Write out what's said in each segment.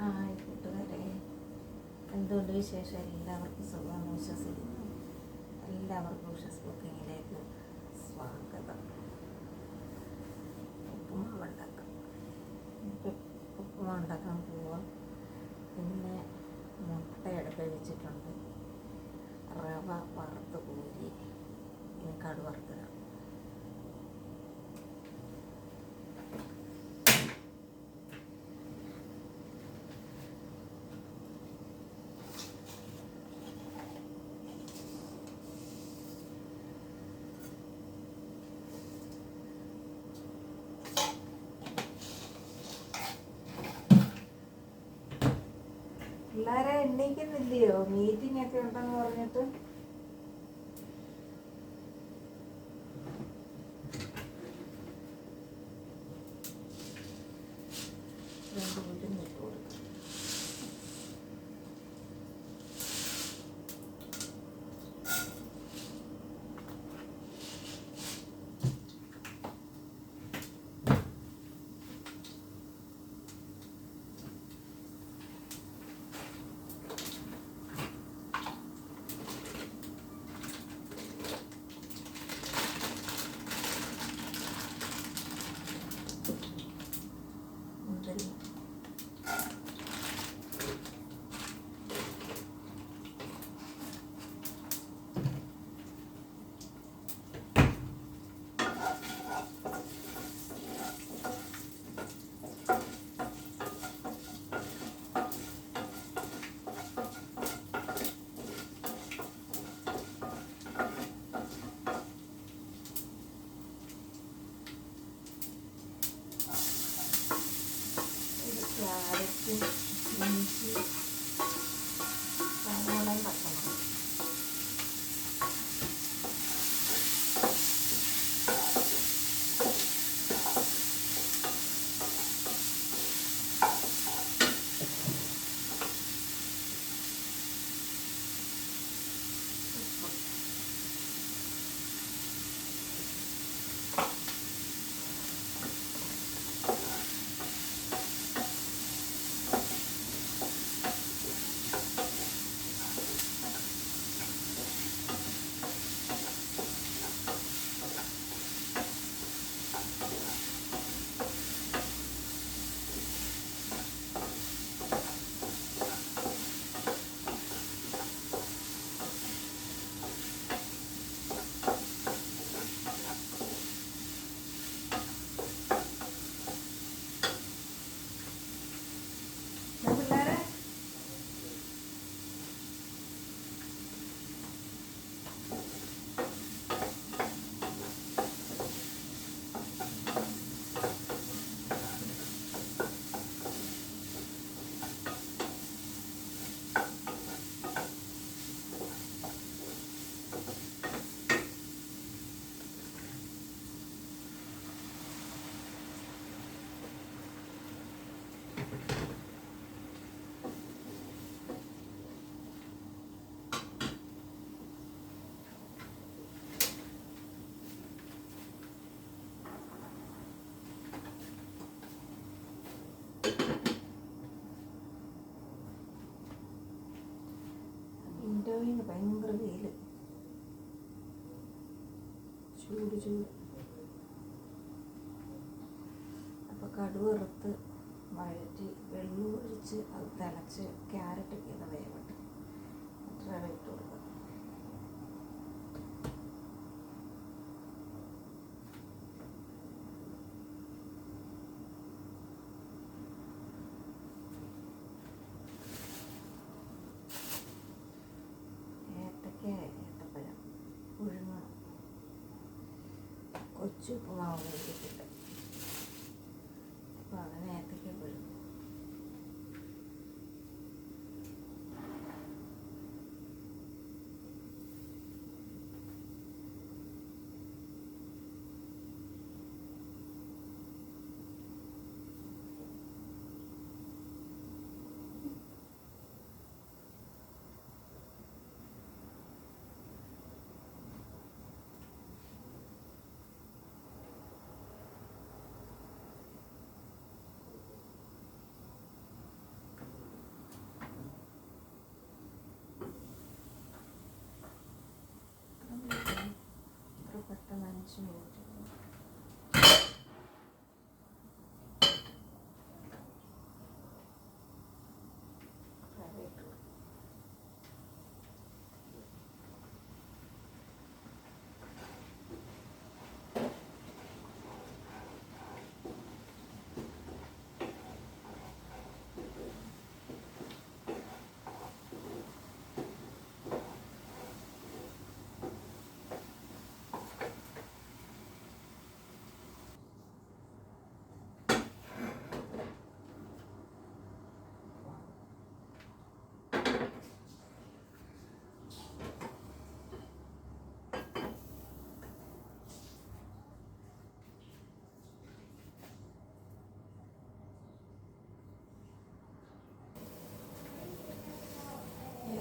Hi കൂട്ടുകാരെ, എന്തുകൊണ്ട് വിശേഷം? എല്ലാവർക്കും സുഖമെന്ന് വിശ്വസിക്കുന്നു. എല്ലാവർക്കും ഉഷസ് കുക്കിങ്ങിലേക്ക് സ്വാഗതം. ഉപ്പുമാവ് ഉണ്ടാക്കാൻ പോവാം. പിന്നെ മുട്ടയുടെ കഴിച്ചിട്ടുണ്ട്, റവ വറുത്ത് കോരി ഇനി കടു വറുത്തിടാം. പിള്ളേരെ എണ്ണീക്കുന്നില്ലയോ? മീറ്റിംഗ് ഒക്കെ ഉണ്ടെന്ന് പറഞ്ഞിട്ട്. ക്യാരറ്റും ഇഞ്ചി സവാളയും പച്ചമുളകും വിൻഡോയിൽ ഭയങ്കര വെയിൽ, ചൂട്. അപ്പോൾ കടുക് വറുത്ത് വഴറ്റി വെള്ളം ഒഴിച്ച് അത് തിളച്ച് ക്യാരറ്റൊക്കെ ഇത് വേവട്ടെ. റവ ഇട്ട് കൊടുക്കുക. ഏത്തപ്പഴം പുഴുങ്ങണം. കൊച്ചു ഉപ്പുമാവ് വേണ്ടിയിട്ടില്ല, അപ്പോൾ അങ്ങനെ ഏത്തക്ക പുഴുങ്ങും. കുറച്ച് മിനിറ്റ്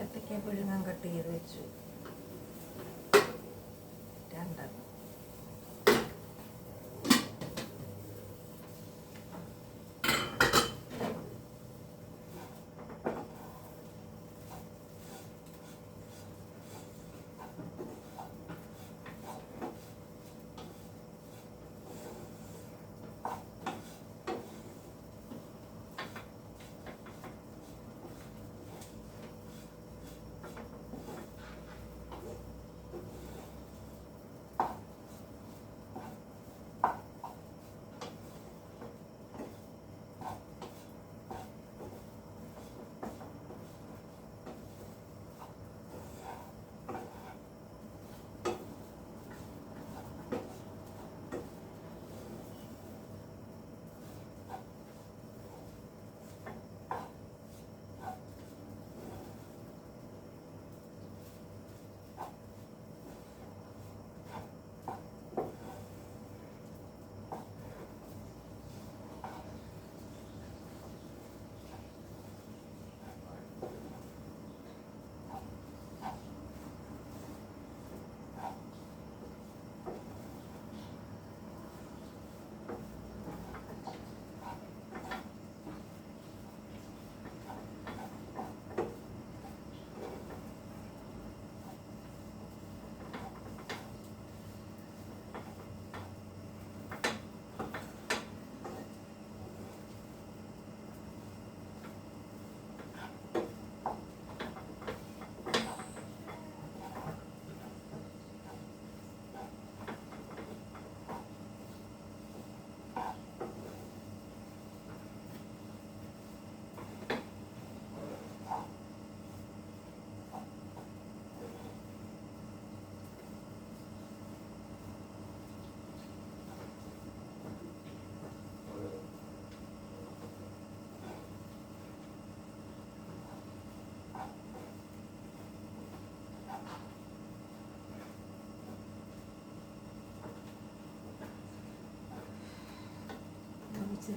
ഏത്തയ്ക്ക പുഴുങ്ങാൻ കട്ട് ചെയ്ത് വെച്ചു. രണ്ടെണ്ണം.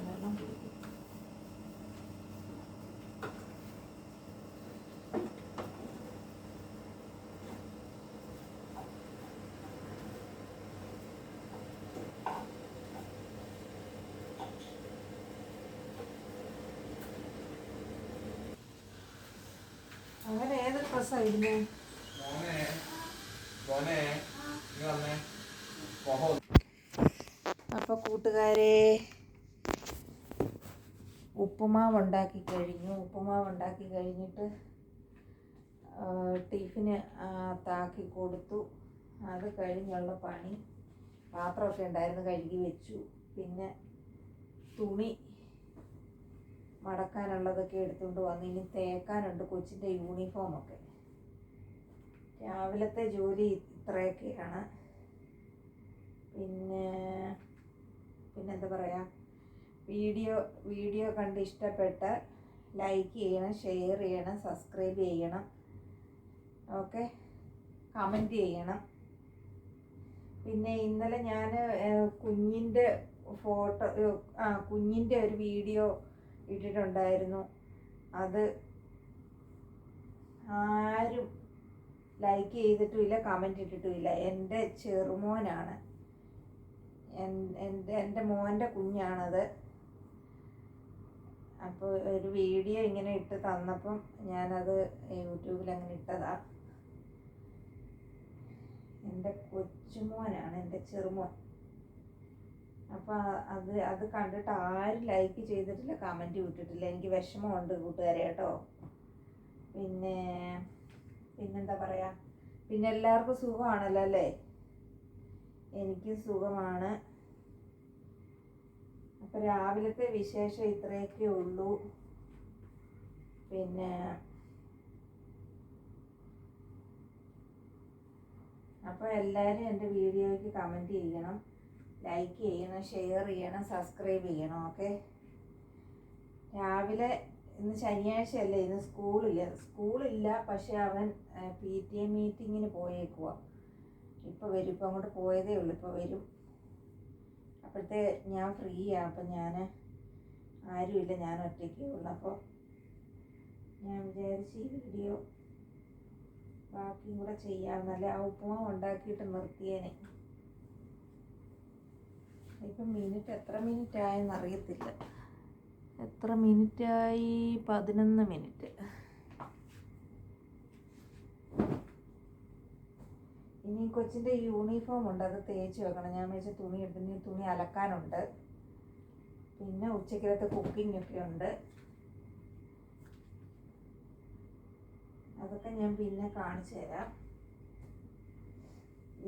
വെള്ളം കുടിക്കും. അങ്ങനെ ഏത് ഡ്രസ്സാണ് ഇടുന്നത്? അപ്പോൾ കൂട്ടുകാരെ, ഉപ്പുമാവ് ഉണ്ടാക്കി കഴിഞ്ഞിട്ട് ടിഫിന് താക്കി കൊടുത്തു. അത് കഴിഞ്ഞുള്ള പണി, പാത്രമൊക്കെ ഉണ്ടായിരുന്നു കഴുകി വെച്ചു. പിന്നെ തുണി മടക്കാനുള്ളതൊക്കെ എടുത്തുകൊണ്ട് വന്നു. ഇനി തേക്കാനുണ്ട് കൊച്ചിൻ്റെ യൂണിഫോമൊക്കെ. രാവിലത്തെ ജോലി ഇത്രയൊക്കെയാണ്. പിന്നെന്താ പറയുക, വീഡിയോ കണ്ട് ഇഷ്ടപ്പെട്ട ലൈക്ക് ചെയ്യണം, ഷെയർ ചെയ്യണം, സബ്സ്ക്രൈബ് ചെയ്യണം, ഓക്കെ, കമൻറ്റ് ചെയ്യണം. പിന്നെ ഇന്നലെ ഞാൻ കുഞ്ഞിൻ്റെ ഒരു വീഡിയോ ഇട്ടിട്ടുണ്ടായിരുന്നു. അത് ആരും ലൈക്ക് ചെയ്തിട്ടുമില്ല, കമൻറ്റ് ഇട്ടിട്ടുമില്ല. എൻ്റെ ചെറുമോനാണ്, എൻ്റെ മോൻ്റെ കുഞ്ഞാണത്. അപ്പോൾ ഒരു വീഡിയോ ഇങ്ങനെ ഇട്ട് തന്നപ്പം ഞാനത് യൂട്യൂബിൽ അങ്ങനെ ഇട്ടതാണ്. എൻ്റെ കൊച്ചുമോനാണ്, എൻ്റെ ചെറുമോൻ. അപ്പോൾ അത് കണ്ടിട്ട് ആരും ലൈക്ക് ചെയ്തിട്ടില്ല, കമൻറ്റ് വിട്ടിട്ടില്ല. എനിക്ക് വിഷമമുണ്ട് കൂട്ടുകാരെ കേട്ടോ. പിന്നെന്താ പറയുക, പിന്നെ എല്ലാവർക്കും സുഖമാണല്ലോ അല്ലേ? എനിക്ക് സുഖമാണ്. അപ്പോൾ രാവിലത്തെ വിശേഷം ഇത്രയൊക്കെ ഉള്ളൂ. അപ്പോൾ എല്ലാവരും എൻ്റെ വീഡിയോയ്ക്ക് കമൻറ്റ് ചെയ്യണം, ലൈക്ക് ചെയ്യണം, ഷെയർ ചെയ്യണം, സബ്സ്ക്രൈബ് ചെയ്യണം. ഓക്കെ. രാവിലെ ഇന്ന് ശനിയാഴ്ചയല്ലേ, ഇന്ന് സ്കൂളില്ല. പക്ഷെ അവൻ PTA മീറ്റിങ്ങിന് പോയേക്കുക. ഇപ്പോൾ വരും, ഇപ്പം അങ്ങോട്ട് പോയതേ ഉള്ളൂ, ഇപ്പോൾ വരും. അപ്പോഴത്തെ ഞാൻ ഫ്രീയാണ്. അപ്പം ആരുമില്ല, ഞാൻ ഒറ്റയ്ക്കേ ഉള്ളൂ. അപ്പോൾ ഞാൻ വിചാരിച്ച് ഈ വീഡിയോ ബാക്കിയും കൂടെ ചെയ്യാമെന്നല്ലേ. ആ ഉപ്പുമാവ് ഉണ്ടാക്കിയിട്ട് നിർത്തിയേനെ. ഇപ്പം എത്ര മിനിറ്റ് ആയെന്ന് അറിയത്തില്ല. എത്ര മിനിറ്റായി? 11 മിനിറ്റ്. ഇനി കൊച്ചിൻ്റെ യൂണിഫോം ഉണ്ട്, അത് തേച്ച് വെക്കണം. ഞാൻ വെച്ച തുണി അലക്കാനുണ്ട്. പിന്നെ ഉച്ചക്കലത്തെ കുക്കിംഗ് ഒക്കെ ഉണ്ട്. അതൊക്കെ ഞാൻ പിന്നെ കാണിച്ചു തരാം.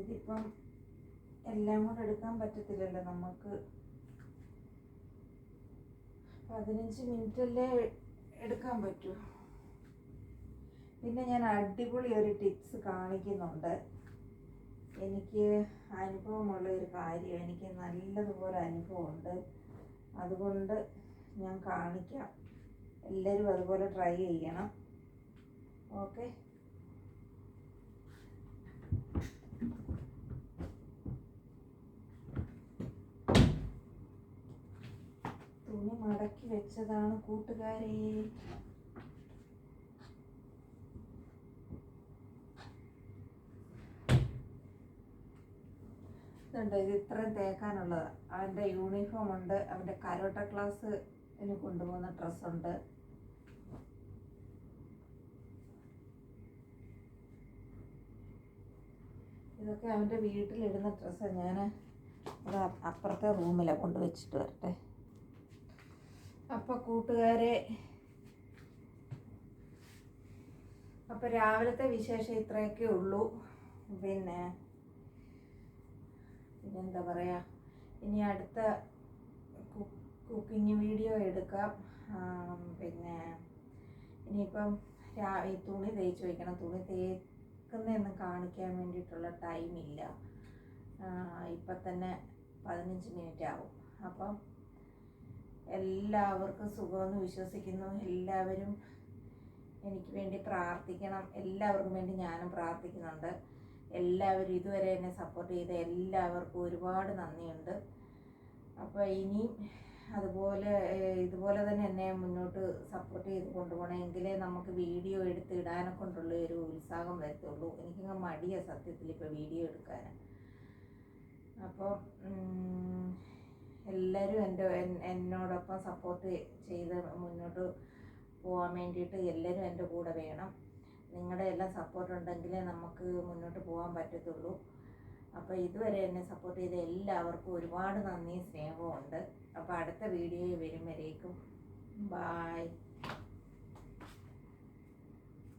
ഇതിപ്പം എല്ലാം കൂടെ എടുക്കാൻ പറ്റത്തില്ലല്ലോ നമുക്ക്. 15 മിനിറ്റല്ലേ എടുക്കാൻ പറ്റൂ. പിന്നെ ഞാൻ അടിപൊളി ഒരു ടിപ്സ് കാണിക്കുന്നുണ്ട്. എനിക്ക് അനുഭവമുള്ള ഒരു കാര്യം, എനിക്ക് നല്ലതുപോലെ അനുഭവമുണ്ട്. അതുകൊണ്ട് ഞാൻ കാണിക്കാം. എല്ലാവരും അതുപോലെ ട്രൈ ചെയ്യണം. ഓക്കെ. തുണി മടക്കി വെച്ചതാണ് കൂട്ടുകാരെ. ഇതുണ്ട്, ഇത് ഇത്രയും തേക്കാനുള്ളത്. അവൻ്റെ യൂണിഫോം ഉണ്ട്, അവൻ്റെ കരോട്ട ക്ലാസ്സിന് കൊണ്ടുപോകുന്ന ഡ്രസ്സുണ്ട്. ഇതൊക്കെ അവൻ്റെ വീട്ടിലിടുന്ന ഡ്രസ്സാണ്. ഞാൻ അത് അപ്പുറത്തെ റൂമിലാണ് കൊണ്ടുവച്ചിട്ട് വരട്ടെ. അപ്പോൾ കൂട്ടുകാരെ, അപ്പോൾ രാവിലത്തെ വിശേഷം ഇത്രയൊക്കെ ഉള്ളൂ. പിന്നെന്താ പറയുക, ഇനി അടുത്ത കുക്കിംഗ് വീഡിയോ എടുക്കാം. ഇനിയിപ്പം ഈ തുണി തേച്ച് വയ്ക്കണം. തുണി തേക്കുന്നതൊന്നും കാണിക്കാൻ വേണ്ടിയിട്ടുള്ള ടൈമില്ല. ഇപ്പം തന്നെ 15 മിനിറ്റ് ആവും. അപ്പം എല്ലാവർക്കും സുഖമെന്ന് വിശ്വസിക്കുന്നു. എല്ലാവരും എനിക്ക് വേണ്ടി പ്രാർത്ഥിക്കണം. എല്ലാവർക്കും വേണ്ടി ഞാനും പ്രാർത്ഥിക്കുന്നുണ്ട്. എല്ലാവരും ഇതുവരെ എന്നെ സപ്പോർട്ട് ചെയ്ത എല്ലാവർക്കും ഒരുപാട് നന്ദിയുണ്ട്. അപ്പോൾ ഇനിയും ഇതുപോലെ തന്നെ എന്നെ മുന്നോട്ട് സപ്പോർട്ട് ചെയ്ത് കൊണ്ടുപോകണമെങ്കിലേ നമുക്ക് വീഡിയോ എടുത്ത് ഇടാനെ കൊണ്ടുള്ള ഒരു ഉത്സാഹം വരത്തുള്ളൂ. എനിക്കങ്ങ് മടിയാണ് സത്യത്തിൽ ഇപ്പോൾ വീഡിയോ എടുക്കാൻ. അപ്പോൾ എല്ലാവരും എന്നോടൊപ്പം സപ്പോർട്ട് ചെയ്ത് മുന്നോട്ട് പോകാൻ വേണ്ടിയിട്ട് എല്ലാവരും എൻ്റെ കൂടെ വേണം. നിങ്ങളുടെ എല്ലാം സപ്പോർട്ട് ഉണ്ടെങ്കിലേ നമുക്ക് മുന്നോട്ട് പോകാൻ പറ്റത്തുള്ളൂ. അപ്പോൾ ഇതുവരെ എന്നെ സപ്പോർട്ട് ചെയ്ത എല്ലാവർക്കും ഒരുപാട് നന്ദി, സ്നേഹവും ഉണ്ട്. അപ്പോൾ അടുത്ത വീഡിയോയിൽ വരും വരേക്കും ബായ്.